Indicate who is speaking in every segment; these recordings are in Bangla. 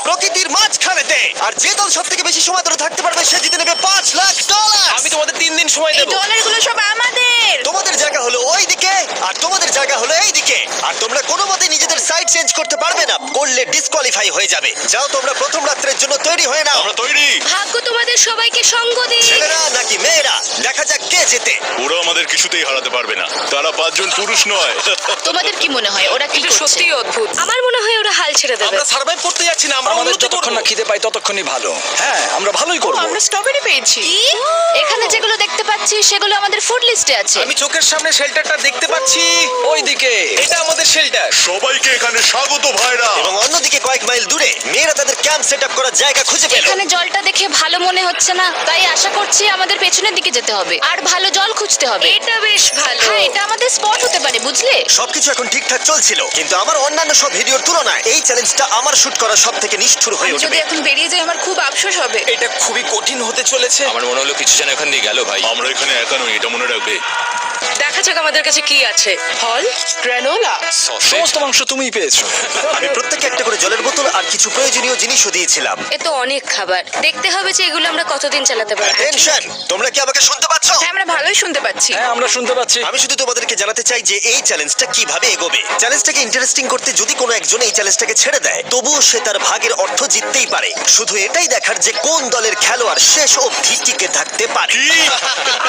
Speaker 1: প্রকৃতির মাঝখানেতে। আর যে দল সব থেকে বেশি সময় ধরে থাকতে পারবে সে জিতে নেবে $5,00,000।
Speaker 2: আমি তোমাদের 3 দিন সময়
Speaker 3: এই
Speaker 2: দেবো।
Speaker 3: ডলারগুলো সব আমাদের।
Speaker 1: তোমাদের জায়গা হলো ওই দিকে আর তোমাদের জায়গা হলো এই দিকে। আর তোমরা কোনো মতে নিজেদের সাইড চেঞ্জ করতে পারবে না, করলে ডিসকোয়ালিফাই হয়ে যাবে। যাও তোমরা প্রথম রাত্রের জন্য তৈরি হয়ে নাও।
Speaker 4: আমরা তৈরি।
Speaker 3: ভাগ্য তোমাদের সবাইকে সঙ্গ দিক।
Speaker 1: ছেলেরা নাকি মেয়েরা, দেখা যাক কে জেতে।
Speaker 4: ওরা আমাদের কিছুতেই হারাতে পারবে না, তারা 5 জন পুরুষ নয়।
Speaker 3: তোমাদের কি মনে হয় ওরা কি করছে?
Speaker 5: সত্যি অদ্ভুত।
Speaker 3: আমার মনে হয় ওরা হাল ছেড়ে দেবে।
Speaker 2: আমরা সার্ভাইভ করতে যাচ্ছি না, আমরা
Speaker 6: আমাদের
Speaker 2: উন্নতি
Speaker 6: যতক্ষণ
Speaker 2: করব।
Speaker 6: না খিদে পাই ততক্ষণই ভালো। হ্যাঁ, আমরা ভালোই করব।
Speaker 5: আমরা স্ট্রবেরি পেয়েছি।
Speaker 3: কি? এখানে যেগুলো দেখতে পাচ্ছি সেগুলো আমাদের ফুড লিস্টে আছে।
Speaker 2: আমি চোখের সামনে শেল্টারটা দেখতে পাচ্ছি।
Speaker 6: ওইদিকে
Speaker 2: এটা আমাদের শেল্টার।
Speaker 4: সবাইকে এখানে স্বাগত ভাইরা।
Speaker 1: এবং অন্যদিকে কয়েক মাইল দূরে মেয়েরা তাদের ক্যাম্প সেট আপ করার জায়গা খুঁজে পেল।
Speaker 3: এখানে জলটা দেখে ভালো মনে হচ্ছে না, তাই আশা করছি আমাদের পেছনের দিকে যেতে হবে আর ভালো জল খুঁজতে হবে। এটা বেশ ভালো। হ্যাঁ, এটা আমাদের স্পট হতে পারে, বুঝলে?
Speaker 1: সবকিছু এখন ঠিকঠাক চলছিল, কিন্তু আমার অন্যান্য সব ভিডিওর তুলনায় এই চ্যালেঞ্জটা আমার শুট করা সব থেকে নিষ্ঠুর হয়ে
Speaker 5: যদি
Speaker 1: উঠবে।
Speaker 5: এখন বেরিয়ে যাই আমার খুব আফসোস হবে।
Speaker 2: এটা খুবই কঠিন হতে চলেছে।
Speaker 7: আমার মনে হলো কিছু যেন এখান দিয়ে গেল ভাই।
Speaker 4: আমরা এখানে একা নই, এটা মনে রাখবে।
Speaker 5: দেখা যাক আমাদের কাছে কি আছে। ফল, গ্রানোলা।
Speaker 6: সমস্ত মাংস তুমিই পেয়েছো।
Speaker 1: আমি প্রত্যেককে একটা করে জলের বোতল আর কিছু প্রয়োজনীয় জিনিসও দিয়েছিলাম।
Speaker 3: এ তো অনেক খাবার। দেখতে হবে যে এগুলো আমরা কতদিন চালাতে পারবো।
Speaker 1: টেনশন, তোমরা কি আমাকে শুনতে পাচ্ছ?
Speaker 5: হ্যাঁ, আমরা ভালোই শুনতে পাচ্ছি।
Speaker 6: হ্যাঁ, আমরা শুনতে পাচ্ছি।
Speaker 1: আমি শুধু তোমাদেরকে জানাতে চাই যে এই চ্যালেঞ্জটা কিভাবে এগোবে। চ্যালেঞ্জটাকে ইন্টারেস্টিং করতে যদি কোনো একজন এই চ্যালেঞ্জটাকে ছেড়ে দেয়, তবুও সে তার ভাগের অর্থ জিততেই পারে। শুধু এটাই দেখার যে কোন দলের খেলোয়াড় শেষ অবধি টিকে থাকতে পারে।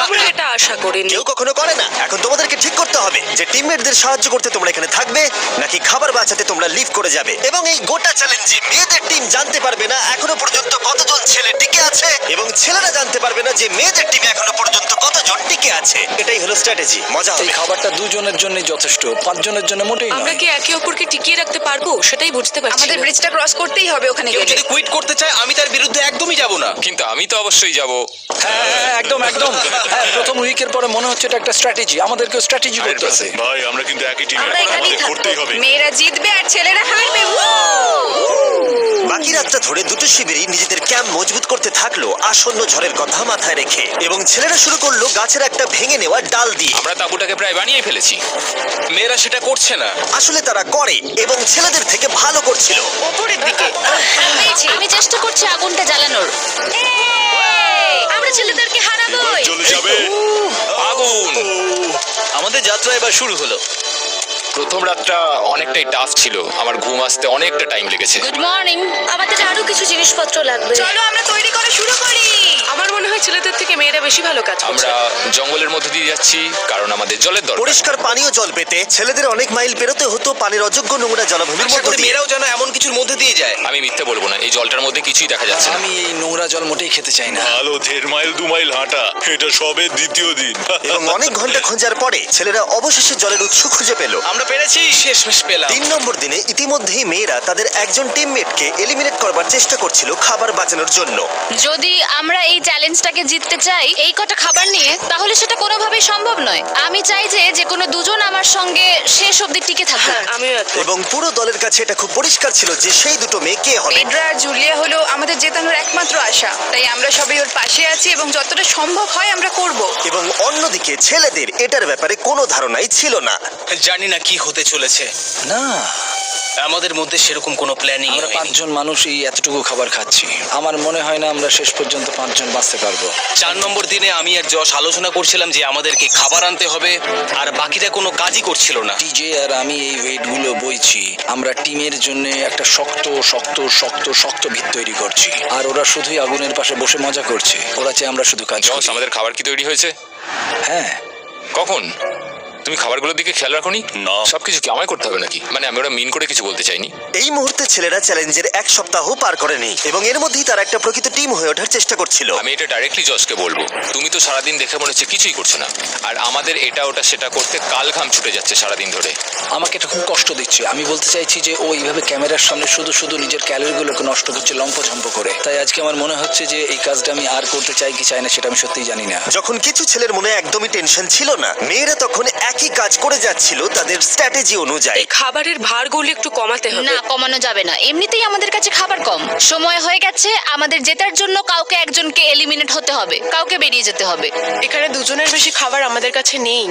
Speaker 5: আমরা এটা আশা করিনি।
Speaker 1: কেউ কখনো করে না। এখন তোমাদেরকে ঠিক করতে হবে যে টিমমেটদের সাহায্য করতে তোমরা এখানে থাকবে নাকি খাবার বাঁচাতে তোমরা লিভ করে যাবে। এবং এই গোটা চ্যালেঞ্জে মেয়েদের টিম জানতে পারবে না এখনো পর্যন্ত কতজন ছেলে টিকে আছে, এবং ছেলেরা জানতে পারবে না যে মেয়েদের টিমে এখনো পর্যন্ত কতজন টিকে আছে। এটাই হলো স্ট্র্যাটেজি। মজা
Speaker 6: এই
Speaker 1: হবে।
Speaker 6: খাবারটা দুজনের জন্যই যথেষ্ট, 5 জনের জন্য মোটেই
Speaker 5: আমরা
Speaker 6: নয়।
Speaker 5: কি একে অপরকে টিকিয়ে রাখতে পারবো সেটাই বুঝতে পারছি। আমাদের ব্রিজটা ক্রস করতেই হবে ওখানে
Speaker 2: কেউ
Speaker 5: গেলে।
Speaker 2: যদি কুইট করতে চায় আমি তার বিরুদ্ধে একদমই যাব না।
Speaker 7: কিন্তু আমি তো অবশ্যই যাব।
Speaker 6: হ্যাঁ, হ্যাঁ, একদম একদম। হ্যাঁ, প্রথম উইকের পরে মনে হচ্ছে এটা একটা স্ট্র্যাটেজি। আমাদেরকেও স্ট্র্যাটেজি করতে হবে।
Speaker 4: ভাই আমরা কিন্তু একই টিমে,
Speaker 5: আমরা এখানেই
Speaker 4: আমাদের
Speaker 5: থাকবো।
Speaker 4: করতেই হবে।
Speaker 5: মেয়েরা জিতবে আর ছেলেরা হারবে।
Speaker 1: বাকি রাতটা ধরে দুটো শিবিরই নিজেদের ক্যাম্প মজবুত করতে থাকলো আসন্ন ঝড়ের কথা মাথায় রেখে, এবং ছেলেরা শুরু করলো গাছের একটা ভেঙে নেওয়া ডাল দিয়ে।
Speaker 7: আমরা তাঁবুটাকে প্রায় বানিয়ে ফেলেছি।
Speaker 2: মেয়েরা সেটা করছে না।
Speaker 1: আসলে তারা করে এবং ছেলেদের থেকে ভালো করছিল।
Speaker 5: ওপরের দিকে।
Speaker 3: আমি চেষ্টা করছি আগুনটা জ্বালানোর। আমরা ছেলেদেরকে হারাবোই।
Speaker 4: চলে যাবে।
Speaker 7: আগুন।
Speaker 2: আমাদের যাত্রা এবার শুরু হলো।
Speaker 7: প্রথম রাতটা অনেকটাই টাফ ছিল, আমার ঘুম আসতে অনেকটা টাইম লেগেছে।
Speaker 3: Good morning. আমাদের আরো কিছু জিনিসপত্র লাগবে।
Speaker 5: চলো আমরা তৈরি করা শুরু করি। আমার মনে হয় ছেলেদের থেকে মেয়েরা বেশি ভালো কাজ করছে।
Speaker 7: আমরা জঙ্গলের মধ্যে দিয়ে যাচ্ছি কারণ আমাদের জলের দরকার।
Speaker 1: পরিষ্কার পানীয় জল পেতে ছেলেদের অনেক মাইল পেরোতে হতো পানির অযোগ্য নোংরা জলাভূমির
Speaker 2: আশা
Speaker 1: মধ্যে
Speaker 2: করি
Speaker 1: দিয়ে।
Speaker 2: মেয়েরাও যেন এমন কিছুর মধ্যে দিয়ে যায়।
Speaker 7: আমি মিথ্যে বলবো না, এই জলটার মধ্যে কিছুই দেখা যাচ্ছে না।
Speaker 6: আমি এই নোংরা জল মোটেই খেতে চাই না।
Speaker 4: ভালো 1.5 মাইল 2 মাইল হাঁটা, এটা সবে দ্বিতীয় দিন।
Speaker 1: এবং অনেক ঘন্টা খোঁজার পরে ছেলেরা অবশেষে জলের উৎস খুঁজে পেল।
Speaker 2: আমরা পেরেছি, শেষমেশ পেলাম।
Speaker 1: 3 নম্বর দিনে ইতিমধ্যেই মেয়েরা তাদের একজন টিমমেটকে এলিমিনেট করবার চেষ্টা করছিল খাবার বাঁচানোর জন্য।
Speaker 3: যদি আমরা এই চ্যালেঞ্জটাকে জিততে চাই এই কটা খাবার নিয়ে, তাহলে সেটা কোনোভাবেই সম্ভব নয়। আমি চাই যে কোনো দুজন আমার সঙ্গে শেষ অবধি টিকে থাকুক।
Speaker 5: হ্যাঁ, আমিও একমত।
Speaker 1: এবং পুরো দলের কাছে এটা খুব পরিষ্কার ছিল যে সেই দুটো মেয়ে কে হবে।
Speaker 5: পেড্রা আর জুলিয়া হলো আমাদের জেতানোর একমাত্র আশা, তাই আমরা সবাই ওর পাশে আছি এবং যতটা সম্ভব হয় আমরা করব।
Speaker 1: এবং অন্যদিকে ছেলেদের এটার ব্যাপারে কোনো ধারণাই ছিল না।
Speaker 2: জানি না কি হতে চলেছে।
Speaker 6: না,
Speaker 2: আমাদের মধ্যে সেরকম কোনো প্ল্যানিং
Speaker 6: আমরা 5 জন মানুষ এই এতটুকু খাবার খাচ্ছি। আমার মনে হয় না আমরা শেষ পর্যন্ত 5 জন বাঁচতে পারবো।
Speaker 2: 4 নম্বর দিনে আমি আর যশ আলোচনা করছিলাম যে আমাদেরকে খাবার আনতে হবে, আর বাকিরা কোনো কাজই করছিল না।
Speaker 6: টিজে আর আমি এই ওয়েটগুলো বইছি। আমরা টিমের জন্য একটা শক্ত শক্ত শক্ত শক্ত ভিত তৈরি করছি, আর ওরা শুধুই আগুনের পাশে বসে মজা করছে। ওরা চাই আমরা শুধু কাজ
Speaker 7: জস,
Speaker 6: করি।
Speaker 7: আমাদের খাবার কি তৈরি হয়েছে?
Speaker 6: হ্যাঁ,
Speaker 7: কখন? তুমি খাবারগুলোর দিকে খেয়াল রাখোনি?
Speaker 4: না।
Speaker 7: সবকিছু কি আমায় করতে হবে নাকি? মানে আমি ওরা মিন করে কিছু বলতে চাইনি।
Speaker 1: এই মুহূর্তে ছেলেরা চ্যালেঞ্জের 1 সপ্তাহ পার করেনি, এবং এর মধ্যেই তারা একটা প্রকৃত টিম হয়ে ওঠার চেষ্টা করছিল।
Speaker 7: আমি এটা ডাইরেক্টলি জসকে বলবো। তুমি তো সারাদিন দেখে মনে হচ্ছে কিছুই করছো না, আর আমাদের এটা ওটা সেটা করতে কাল ঘাম ছুটে যাচ্ছে সারাদিন ধরে।
Speaker 6: আমাকে এটা খুব কষ্ট দিচ্ছে। আমি বলতে চাইছি যে ও এইভাবে ক্যামেরার সামনে শুধু শুধু নিজের ক্যালোরিগুলোকে নষ্ট করছে লম্পঝম্প করে। তাই আজকে আমার মনে হচ্ছে যে এই কাজটা আমি আর করতে চাই কি চাই না সেটা আমি সত্যিই জানি না।
Speaker 1: যখন কিছু ছেলের মনে একদমই টেনশন ছিল না, মেয়েরা তখন একই কাজ করে যাচ্ছিল তাদের স্ট্র্যাটেজি অনুযায়ী।
Speaker 8: এই খাবারের ভারগুলো একটু কমাতে হবে।
Speaker 3: না, কমানো যাবে না। এমনিতেই আমাদের কাছে খাবার কম। সময় হয়ে গেছে, আমাদের জেতার জন্য কাউকে একজনকে এলিমিনেট হতে হবে, কাউকে বেরিয়ে যেতে হবে।
Speaker 8: এখানে দুজনের বেশি খাবার আমাদের কাছে নেই।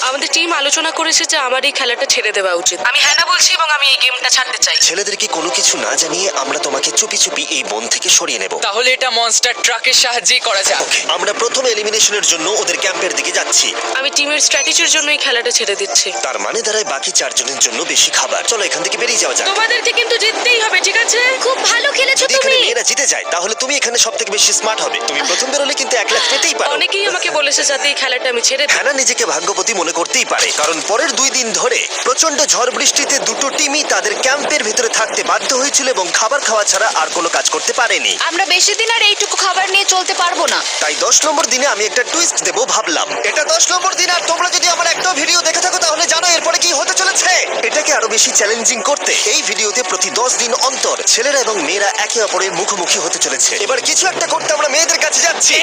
Speaker 8: আমাদের টিম আলোচনা করেছে যে আমার এই খেলাটা ছেড়ে দেওয়া উচিত। আমি হ্যাঁ না বলছি এবং আমি এই গেমটা ছাড়তে চাই।
Speaker 1: ছেলেদেরকে কোনো কিছু না জানিয়ে আমরা তোমাকে চুপি চুপি এই বন থেকে সরিয়ে নেব।
Speaker 9: তাহলে এটা মনস্টার ট্রাকের সাহায্যেই করা যাক।
Speaker 1: আমরা প্রথম এলিমিনেশনের জন্য ওদের ক্যাম্পের দিকে যাচ্ছি।
Speaker 8: আমি টিমের স্ট্র্যাটেজির জন্য এই খেলাটা ছেড়ে দিচ্ছি।
Speaker 1: তার মানে দাঁড়ায় বাকি 4 জনের জন্য বেশি খাবার। চলো এখান থেকে বেরিয়ে যাওয়া যাক।
Speaker 8: তোমাদেরকে কিন্তু জিততেই হবে, ঠিক আছে?
Speaker 3: খুব ভালো খেলেছো
Speaker 1: যদি এখানে
Speaker 3: তুমি।
Speaker 1: মেয়েরা জিতে যায় তাহলে তুমি এখানে সবথেকে বেশি স্মার্ট হবে। তুমি প্রথম বেরোলে কিন্তু 1 লাখ পেতেই পারো।
Speaker 8: অনেকেই আমাকে বলেছে যাতে এই খেলাটা আমি ছেড়ে দিই।
Speaker 1: হ্যানা নিজেকে ভাগ্যবতী মনে করতেই পারে, কারণ পরের 2 দিন ধরে প্রচন্ড ঝড় বৃষ্টিতে দুটো টিমই তাদের ক্যাম্পের ভিতরে থাকতে বাধ্য হয়েছিল এবং খাবার খাওয়া ছাড়া আর কোনো কাজ করতে পারেনি।
Speaker 3: আমরা বেশি দিন আর এইটুকু খাবার নিয়ে চলতে পারবো না।
Speaker 1: তাই 10 নম্বর দিনে আমি একটা টুইস্ট দেবো ভাবলাম। এটা 10 নম্বর দিন আর তোমরা যদি আমার একটা ভিডিও দেখে থাকো তাহলে জানো এরপরে কি হতে চলেছে। এটাকে আরো বেশি চ্যালেঞ্জিং করতে এই ভিডিওতে প্রতি 10 দিন অন্তর ছেলেরা এবং মেয়েরা একে অপরের মুখোমুখি হতে চলেছে। এবার কিছু একটা করতে আমরা মেয়েদের কাছে যাচ্ছি।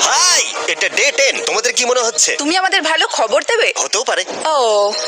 Speaker 1: হাই, এটা ডে 10। তোমাদের কি মনে হচ্ছে?
Speaker 5: তুমি আমাদের ভালো খবর দেবে?
Speaker 1: হতেও পারে।
Speaker 5: ও,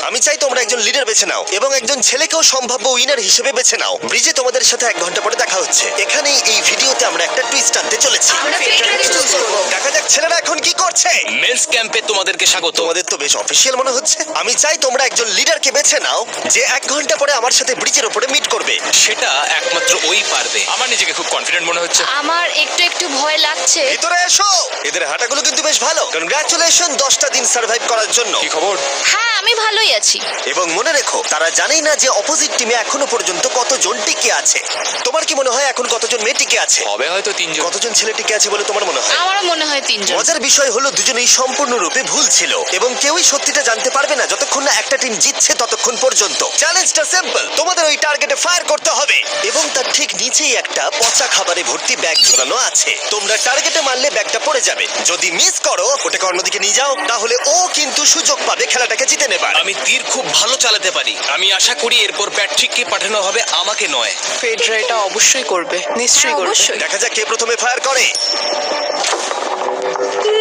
Speaker 1: আমি চাই তোমরা একজন লিডার বেছে নাও এবং একজন ছেলেকেও সম্ভাব্য উইনার হিসেবে বেছে নাও। ব্রিজে তোমাদের সাথে 1 ঘন্টা পরে দেখা হচ্ছে। এখানেই এই ভিডিওতে আমরা একটা টুইস্ট আনতে চলেছি।
Speaker 5: আমরা ফেডারেল চুজ করব।
Speaker 1: দেখা যাক ছেলেরা এখন কি করছে।
Speaker 2: মেন্স ক্যাম্পে তোমাদেরকে স্বাগত।
Speaker 1: তোমাদের তো বেশ অফিসিয়াল মনে হচ্ছে। আমি চাই তোমরা একজন লিডারকে বেছে নাও যে 1 ঘন্টা পরে আমার সাথে ব্রিজের উপরে মিট করবে।
Speaker 2: সেটা একমাত্র ওই পারবে।
Speaker 7: আমার নিজেকে খুব কনফিডেন্ট মনে হচ্ছে।
Speaker 3: আমার একটু একটু ভয় লাগছে।
Speaker 1: ভিতরে এসো। এদের হাঁটাগুলো কিন্তু বেশ ভালো। কনগ্রাচুলেশন 10টা দিন সার্ভাইভ করার জন্য।
Speaker 7: কি খবর?
Speaker 3: হ্যাঁ, আমি ভালোই আছি।
Speaker 1: এবং মনে রেখো তারা জানেই না যে অপোজিট টিমে এখনো পর্যন্ত কতজন টিকে আছে। তোমার কি মনে হয় এখন কতজন মেয়ে টিকে আছে?
Speaker 7: হবে হয়তো 3 জন।
Speaker 1: কতজন ছেলে টিকে আছে বলে তোমার মনে হয়?
Speaker 3: আমারও মনে হয় 3 জন।
Speaker 1: মজার বিষয় হলো দুজনেই সম্পূর্ণরূপে ভুল ছিল এবং কেউই সত্যিটা জানতে পারবে না যতক্ষণ না একটা টিম জিতছে ততক্ষণ পর্যন্ত। চ্যালেঞ্জটা সিম্পল, তোমাদের ওই টার্গেটে ফায়ার করতে হবে এবং তার ঠিক নিচেই একটা পচা খাবারে ভর্তি ব্যাগ ঝোলানো আছে। তোমরা টার্গেটে মারলে ব্যাগটা পড়ে যাবে। যদি মিস করো ওটাকে অন্যদিকে নিয়ে যাও তাহলে ও কিন্তু সুযোগ পাবে খেলাটাকে জিতে নেবার।
Speaker 2: আমি তীর খুব ভালো চালাতে পারি। আমি আশা করি এরপর প্যাট্রিককে পাঠানো হবে, আমাকে নয়।
Speaker 8: ফেডরা এটা অবশ্যই করবে, নিশ্চয়ই করবে।
Speaker 5: অবশ্যই।
Speaker 1: দেখা যাক কে প্রথমে ফায়ার করে।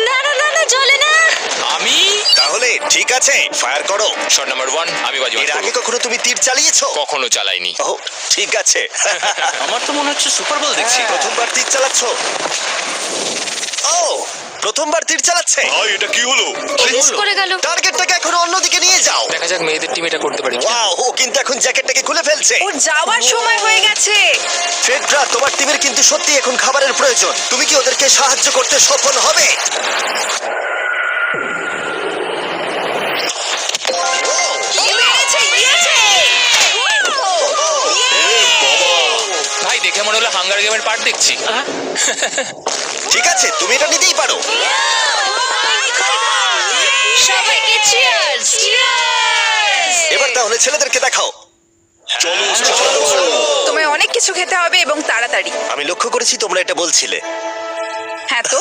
Speaker 3: না না না না, চলে না।
Speaker 7: আমি
Speaker 1: তাহলে ঠিক আছে, ফায়ার করো।
Speaker 7: শট নাম্বার 1 আমি বাজি
Speaker 1: এর আগে কখনো তুমি তীর চালিয়েছো?
Speaker 7: কখনো চালাইনি।
Speaker 1: ও ঠিক আছে।
Speaker 2: আমার তো মনে হচ্ছে সুপার বল দেখছি।
Speaker 1: প্রথমবার তীর চালাচ্ছ? ও প্রথমবার তীর চালাচ্ছে।
Speaker 4: ভাই এটা কি হলো?
Speaker 3: মিস করে গেল।
Speaker 1: টার্গেটটাকে এখন অন্যদিকে নিয়ে যাও।
Speaker 7: দেখা যাক মেয়েদের টিম এটা করতে পারি কিনা।
Speaker 1: ওয়াও, ও কিন্তু এখন জ্যাকেটটাকে খুলে ফেলছে।
Speaker 5: ওর যাওয়ার সময় হয়ে গেছে।
Speaker 1: ফেডরা, তোমার টিমের কিন্তু সত্যি এখন খাবারের প্রয়োজন। তুমি কি ওদেরকে সাহায্য করতে সফল হবে?
Speaker 5: পেরেছে, পেরেছে।
Speaker 7: ভাই দেখে মনে হলো হাঙ্গার গেমের পার্ট দেখছি।
Speaker 1: ঠিক আছে, তুমি এটা নিতেই পারো।
Speaker 3: সবাইকে চিয়ার্স।
Speaker 1: এবার তাহলে ছেলেদেরকে দেখাও।
Speaker 5: তোমায় অনেক কিছু খেতে হবে এবং তাড়াতাড়ি।
Speaker 1: আমি লক্ষ্য করেছি তোমরা এটা বলছিলে।
Speaker 5: হ্যাঁ তো,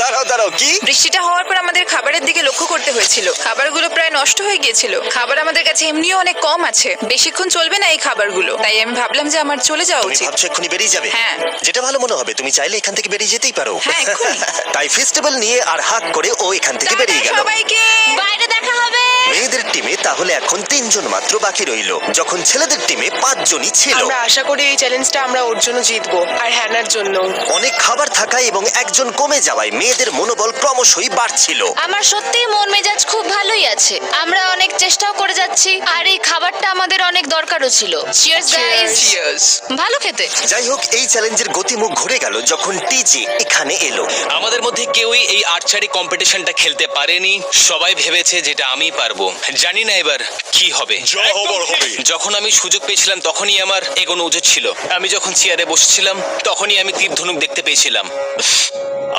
Speaker 1: দাঁড়াও দাঁড়াও, কি?
Speaker 5: বৃষ্টিটা হওয়ার পর আমাদের খাবারের দিকে লক্ষ্য করতে হয়েছিল। খাবারগুলো প্রায় নষ্ট হয়ে গিয়েছিল। খাবার আমাদের কাছে এমনিও অনেক কম আছে, বেশিক্ষণ চলবে না এই খাবারগুলো। তাই আমি ভাবলাম যে আমার চলে যাওয়া
Speaker 1: তুমি
Speaker 5: উচিত।
Speaker 1: ভাবছো এক্ষুনি বেরিয়ে যাবে?
Speaker 5: হ্যাঁ।
Speaker 1: যেটা ভালো মনে হবে। তুমি চাইলে এখান থেকে বেরিয়ে যেতেই পারো।
Speaker 5: হ্যাঁ, এক্ষুনি।
Speaker 1: তাই ফেস্টিভ্যাল নিয়ে আর হাক করে ও এখান থেকে বেরিয়ে
Speaker 5: টাটা
Speaker 1: গেল।
Speaker 5: সবাইকে।
Speaker 3: বাইরে দেখা হবে।
Speaker 1: মেয়েদের টিমে তাহলে এখন 3 জন মাত্র বাকি রইলো, যখন ছেলেদের টিমে 5 জনই ছিল।
Speaker 8: আমরা আশা করি এই চ্যালেঞ্জটা আমরা ওর জন্য জিতবো আর হ্যানার জন্য।
Speaker 1: অনেক খাবার থাকায় এবং একজন কমে যাওয়ায় মেয়েদের মনোবল ক্রমশই বাড়ছিল।
Speaker 3: আমার সত্যিই মন মেজাজ খুব ভালোই আছে। আমরা অনেক চেষ্টাও করে যাচ্ছি আর এই খাবারটা আমাদের অনেক দরকারও ছিল। Cheers guys.
Speaker 9: চিয়ার্স।
Speaker 3: ভালো খেতে।
Speaker 1: যাই হোক, এই চ্যালেঞ্জের গতিমুখ ঘুরে গেল যখন টিজে এখানে এলো।
Speaker 2: আমাদের মধ্যে কেউই এই আর্চারি কম্পিটিশনটা খেলতে পারেনি। সবাই ভেবেছে যেটা আমি পারবো। জানি না এবার কি হবে।
Speaker 4: যা হবার হবে।
Speaker 2: যখন আমি সুযোগ পেয়েছিলাম তখনই আমার এগোনো উচিত ছিল। আমি যখন চেয়ারে বসেছিলাম তখনই আমি তীর ধনুক দেখতে পেয়েছিলাম।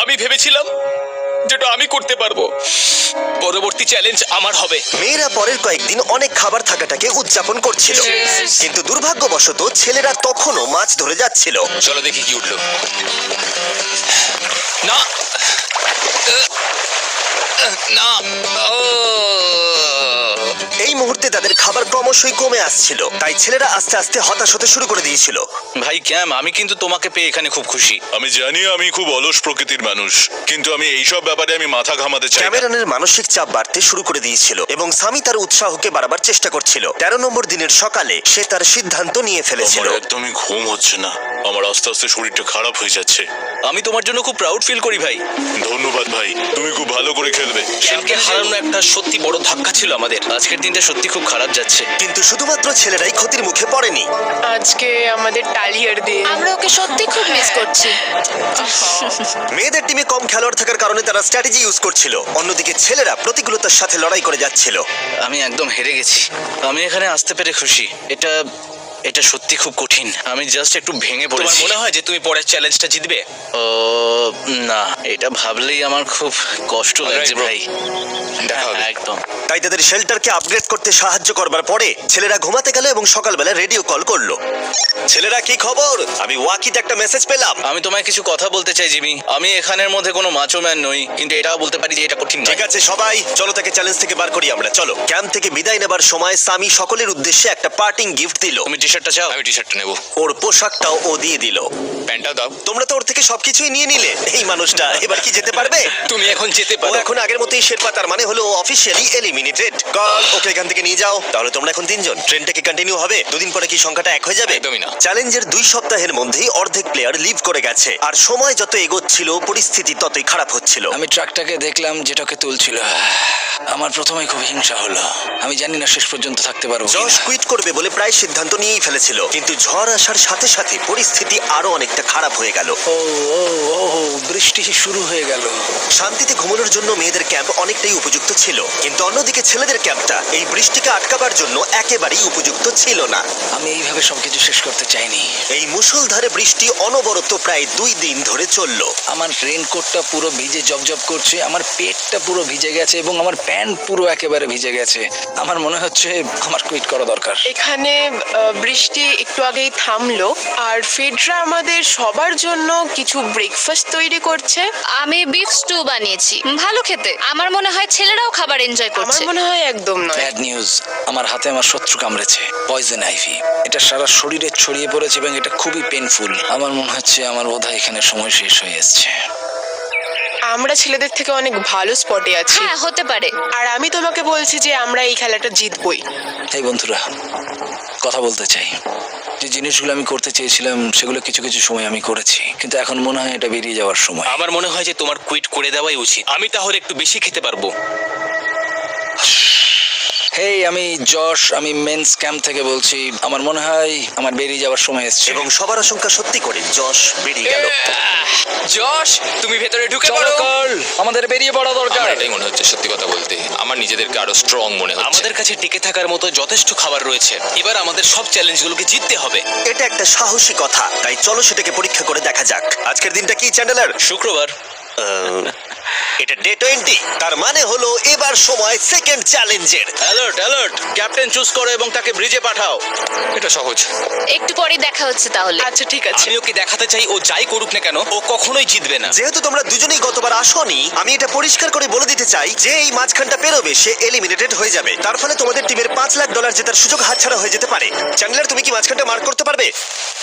Speaker 2: আমি ভেবেছিলাম যেটা আমি করতে পারবো। পরবর্তী চ্যালেঞ্জ আমার হবে।
Speaker 1: মেয়েরা পরের কয়েকদিন অনেক খাবার থাকাটাকে উদযাপন করছিল, কিন্তু দুর্ভাগ্যবশত ছেলেরা তখনও মাছ ধরে যাচ্ছিল।
Speaker 7: চলো দেখি কি উঠলো। না না, ও
Speaker 1: এই মুহূর্তে তাদের খাবার ক্রমশই কমে আসছিল, তাই ছেলেরা আস্তে আস্তে হতাশ হতে শুরু করে দিয়েছিল।
Speaker 2: ভাই ক্যাম, আমি কিন্তু তোমাকে পেয়ে এখানে খুব খুশি।
Speaker 4: আমি জানি আমি খুব অলস প্রকৃতির মানুষ, কিন্তু আমি এইসব ব্যাপারে আমি মাথা ঘামাতে চাই না।
Speaker 1: ক্যামেরনের মানসিক চাপ বাড়তে শুরু করে দিয়েছিল এবং সামি তার উৎসাহকে বাড়াবার চেষ্টা করছিল। 13 নম্বর দিনের সকালে সে তার সিদ্ধান্ত নিয়ে ফেলেছিল।
Speaker 4: আমার একদমই ঘুম হচ্ছে না, আমার আস্তে আস্তে শরীরটা খারাপ হয়ে যাচ্ছে।
Speaker 2: আমি তোমার জন্য খুব প্রাউড ফিল করি ভাই।
Speaker 4: ধন্যবাদ ভাই, তুমি খুব ভালো করে খেলবে।
Speaker 2: ক্যামকে হারানো একটা সত্যি বড় ধাক্কা ছিল আমাদের। আজকের দিনটা সত্যি খুব খারাপ যাচ্ছে।
Speaker 1: কিন্তু শুধুমাত্র ছেলেরাই ক্ষতির মুখে পড়েনি।
Speaker 8: আজকে আমাদের টালিয়ার দিন।
Speaker 3: আমরা ওকে সত্যি খুব মিস করছি।
Speaker 1: মেয়েদের টিমে কম খেলোয়াড় থাকার কারণে তারা স্ট্র্যাটেজি ইউজ করছিল, অন্যদিকে ছেলেরা প্রতিকূলতার সাথে লড়াই করে যাচ্ছিল।
Speaker 2: আমি একদম হেরে গেছি। আমি এখানে আসতে পেরে খুশি। এটা সত্যি খুব কঠিন। আমি জাস্ট একটু ভেঙে পড়েছি। তোমার মনে হয় যে তুমি পরের চ্যালেঞ্জটা জিতবে? ও না, এটা ভাবলেই আমার খুব কষ্ট লাগছে ভাই।
Speaker 7: দেখা হবে।
Speaker 2: একদম।
Speaker 1: তাই তাদের শেল্টারকে আপগ্রেড করতে সাহায্য করবার পরে ছেলেরা ঘুমাতে গেল এবং সকালবেলা রেডিও কল করলো। ছেলেরা, কি খবর? আমি ওয়াকিতে একটা মেসেজ পেলাম।
Speaker 2: আমি তোমায় কিছু কথা বলতে চাই জিমি। আমি এখানের মধ্যে কোনো মাচো ম্যান নই, কিন্তু এটাও বলতে পারি যে এটা কঠিন নয়।
Speaker 1: ঠিক আছে সবাই, চলো তাকে চ্যালেঞ্জ থেকে বার করি আমরা। চলো। ক্যাম্প থেকে বিদায় নেবার সময় সামি সকলের উদ্দেশ্যে একটা পার্টিং গিফট দিল।
Speaker 2: তুমি টি শার্টটা চাও?
Speaker 7: আমি টি শার্টটা নেবো।
Speaker 1: ওর পোশাকটাও ও দিয়ে দিল।
Speaker 7: প্যান্টটাও দাও।
Speaker 1: তোমরা তো ওর থেকে সবকিছুই নিয়ে নিলে। এই মানুষটা এবার কি যেতে পারবে?
Speaker 2: তুমি এখন যেতে
Speaker 1: ও
Speaker 2: পারো।
Speaker 1: এখন আগের মতোই শেরপা, তার মানে হলো অফিসিয়ালি এলিমিনেটেড। কল ওকে এখান থেকে নিয়ে যাও। তাহলে তোমরা এখন 3 জন। ট্রেনটা কি কন্টিনিউ হবে? দুদিন পরে কি সংখ্যাটা 1 হয়ে যাবে?
Speaker 7: একদমই না।
Speaker 1: চ্যালেঞ্জের 2 সপ্তাহের মধ্যেই অর্ধেক প্লেয়ার লিভ করে গেছে, আর সময় যত এগোচ্ছিল পরিস্থিতি ততই খারাপ হচ্ছিল।
Speaker 6: আমি ট্রাকটাকে দেখলাম যেটাকে তুলছিল। আমার প্রথমে খুব হিংসা হলো। আমি জানি না শেষ পর্যন্ত থাকতে পারবো কিনা।
Speaker 1: জশ কুইট করবে বলে প্রায় সিদ্ধান্ত নিয়েই ফেলেছিল, কিন্তু ঝড় আসার সাথে সাথে পরিস্থিতি আরো অনেকটা খারাপ হয়ে গেল।
Speaker 6: ও ও ও বৃষ্টি শুরু হয়ে গেল।
Speaker 1: শান্তিতে ঘুমানোর জন্য মেয়েদের ক্যাম্প অনেকটাই উপযুক্ত ছিল, কিন্তু অন্যদিকে ছেলেদের ক্যাম্পটা এই বৃষ্টিকে আটকাবার জন্য একেবারেই উপযুক্ত ছিল না।
Speaker 6: আমি এইভাবে সবকিছু শেষ করতে চাইনি।
Speaker 1: এই মুষলধারে বৃষ্টি অনবরত প্রায় 2 দিন ধরে চললো।
Speaker 6: আমার রেনকোটটা পুরো ভিজে জবজব করছে, আমার পেটটা পুরো ভিজে গেছে এবং আমার প্যান্ট পুরো একেবারে ভিজে গেছে। আমার মনে হচ্ছে আমার কুইট করা দরকার।
Speaker 8: এখানে বৃষ্টি একটু আগেই থামলো, আর ফেডরা আমাদের সবার জন্য কিছু ব্রেকফাস্ট তৈরি করছে।
Speaker 3: আমি বিফ স্টু বানিয়েছি, ভালো খেতে। আমার মনে হয় ছেলেরাও খাবার এনজয়
Speaker 8: আমার
Speaker 3: করছে।
Speaker 8: মনে হয় একদম নয়।
Speaker 6: ব্যাড নিউজ, আমার হাতে আমার শত্রু কামড়েছে, পয়জন আইভি। এটা সারা শরীরে ছড়িয়ে পড়েছে এবং এটা খুবই পেইনফুল। আমার মনে হচ্ছে আমার বোধহয় এখানে সময় শেষ হয়ে এসেছে।
Speaker 8: আমরা ছেলেদের থেকে অনেক ভালো স্পটে আছি,
Speaker 3: হ্যাঁ, হতে পারে।
Speaker 8: আর আমি তোমাকে বলছি যে আমরা এই খেলাটা জিতবই।
Speaker 6: এই বন্ধুরা, কথা বলতে চাই। যে জিনিসগুলো আমি করতে চেয়েছিলাম সেগুলো কিছু কিছু সময় আমি করেছি, কিন্তু এখন মনে হয় এটা বেরিয়ে যাওয়ার সময়।
Speaker 2: আমার মনে হয় যে তোমার কুইট করে দেওয়াই উচিত। আমি তাহলে একটু বেশি খেতে পারবো।
Speaker 6: হেই, আমি যশ, আমি মেন্স ক্যাম্প থেকে বলছি। আমার মনে হয় আমার বেরিয়ে যাওয়ার সময় এসেছে।
Speaker 1: এবং সবার আশঙ্কা সত্যি করে যশ বেরিয়ে গেল।
Speaker 9: যশ, তুমি ভেতরে ঢুকে
Speaker 6: চলো
Speaker 9: পড়ো।
Speaker 6: কার্ল, আমাদের বেরিয়ে পড়া দরকার।
Speaker 7: আমার এটাই মনে হচ্ছে, সত্যি কথা বলতে আমার নিজেদেরকে আরো স্ট্রং মনে হচ্ছে।
Speaker 2: আমাদের কাছে টিকে থাকার মতো যথেষ্ট খাবার রয়েছে। এবার আমাদের সব চ্যালেঞ্জগুলোকে জিততে হবে।
Speaker 1: এটা একটা সাহসী কথা, তাই চলো সেটাকে পরীক্ষা করে দেখা যাক। আজকের দিনটা কি চ্যান্ডেলার?
Speaker 2: শুক্রবার।
Speaker 1: এটা ডে 20, তার মানে হলো এবার সময় সেকেন্ড চ্যালেঞ্জের।
Speaker 2: অ্যালার্ট অ্যালার্ট, ক্যাপ্টেন চুজ করো এবং তাকে ব্রিজে পাঠাও।
Speaker 7: এটা সহজ।
Speaker 3: একটু পরে দেখা হচ্ছে তাহলে।
Speaker 8: আচ্ছা ঠিক আছে।
Speaker 2: আমি ওকে দেখাতে চাই ও যাই করুক না কেন ও কখনোই জিতবে না।
Speaker 1: যেহেতু তোমরা দুজনেই গতবার আসোনি, আমি এটা পরিষ্কার করে বলে দিতে চাই যে এই মাঝখানটা পেরোবে সে এলিমিনেটেড হয়ে যাবে। তার ফলে তোমাদের টিমের $5 লাখ জেতার সুযোগ হাতছাড়া হয়ে যেতে পারে। চ্যান্ডেলার, তুমি কি মাঝখানটা মার্ক করতে পারবে?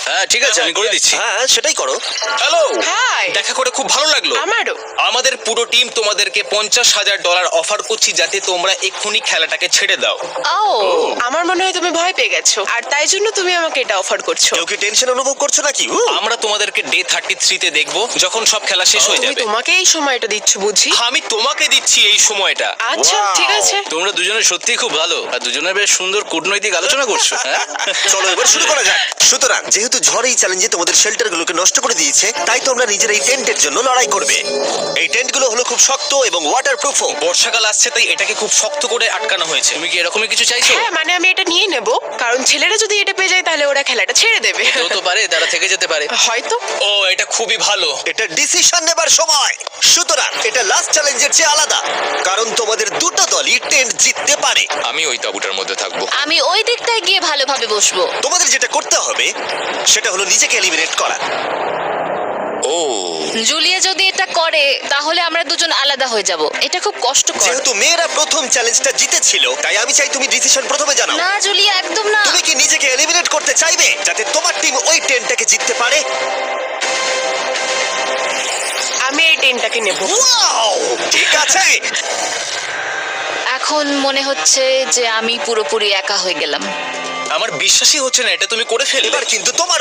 Speaker 2: হ্যাঁ ঠিক আছে, আমি করে দিচ্ছি।
Speaker 1: হ্যাঁ, সেটাই করো।
Speaker 2: Hello,
Speaker 8: hi.
Speaker 2: দেখা করে খুব ভালো লাগলো।
Speaker 8: আমারও।
Speaker 2: আমাদের পুরো টিম তোমাদেরকে $50,000 অফার করছি যাতে তোমরা এক্ষুনি খেলাটাকে ছেড়ে দাও।
Speaker 3: ও,
Speaker 8: আমার মনে হয় তুমি ভয় পেয়ে গেছো, আর তাই জন্য তুমি আমাকে এটা অফার করছো।
Speaker 1: কেউ কি টেনশন অনুভব করছো নাকি?
Speaker 2: আমরা তোমাদেরকে ডে 33-তে দেখবো যখন সব খেলা শেষ হয়ে
Speaker 8: তুমি
Speaker 2: যাবে।
Speaker 8: তোমাকে এই সময়টা দিচ্ছ বুঝি?
Speaker 2: আমি তোমাকে দিচ্ছি এই সময়টা।
Speaker 8: আচ্ছা
Speaker 1: Wow.
Speaker 8: ঠিক আছে।
Speaker 2: তোমরা দুজনে সত্যি খুব ভালো, আর দুজনে বেশ সুন্দর কূটনৈতিক আলোচনা করছো। হ্যাঁ?
Speaker 1: চলো এবার শুরু করা যাক। সুতরাং যেহেতু ঝড় এই চ্যালেঞ্জে তোমাদের শেল্টারগুলোকে নষ্ট করে দিয়েছে, তাই তোমরা নিজের এই টেন্টের জন্য লড়াই করবে। এই টেন্টগুলো হলো খুব শক্ত এবং ওয়াটারপ্রুফও।
Speaker 2: বর্ষাকাল আসছে তাই এটাকে খুব শক্ত করে আটকানো হয়েছে। তুমি কি এরকমই কিছু চাইছো?
Speaker 8: হ্যাঁ, মানে আমি এটা নিয়ে নেব, কারণ ছেলেরা যদি এটা পেয়ে যায় তাহলে ওরা খেলাটা ছেড়ে দেবে।
Speaker 2: কেউ তো পারে, তারা থেকে যেতে পারে।
Speaker 8: হয়তো।
Speaker 2: ও, এটা খুবই ভালো।
Speaker 1: এটা ডিসিশন নেবার সময়। সুতরাং এটা লাস্ট চ্যালেঞ্জের চেয়ে আলাদা, কারণ তোমাদের দুটো দলই টেন্ট জিততে পারে।
Speaker 7: আমি ওই তাঁবুটার মধ্যে থাকবো।
Speaker 3: আমি ওই দিকটায় গিয়ে ভালোভাবে বসবো।
Speaker 1: তোমাদের যেটা করতে হবে সেটা হলো নিজেকে এলিমিনেট করা।
Speaker 7: ও
Speaker 3: জুলিয়া যদি এটা করে তাহলে আমরা দুজন আলাদা হয়ে যাব। এটা খুব কষ্টকর।
Speaker 1: যেহেতু মেয়েরা প্রথম চ্যালেঞ্জটা জিতেছিল, তাই আমি চাই তুমি ডিসিশন প্রথমে জানাও।
Speaker 3: না জুলিয়া, একদম না।
Speaker 1: তুমি কি নিজেকে এলিমিনেট করতে চাইবে যাতে তোমার টিম ওই টেনটাকে জিততে পারে?
Speaker 8: আমি এই টেনটাকে নেব।
Speaker 1: ওয়াও, ঠিক আছে।
Speaker 3: এখন মনে হচ্ছে যে আমি পুরোপুরি একা হয়ে গেলাম।
Speaker 2: আমার বিশ্বাসই হচ্ছে না এটা তুমি করে ফেললে।
Speaker 1: এবার কিন্তু তোমার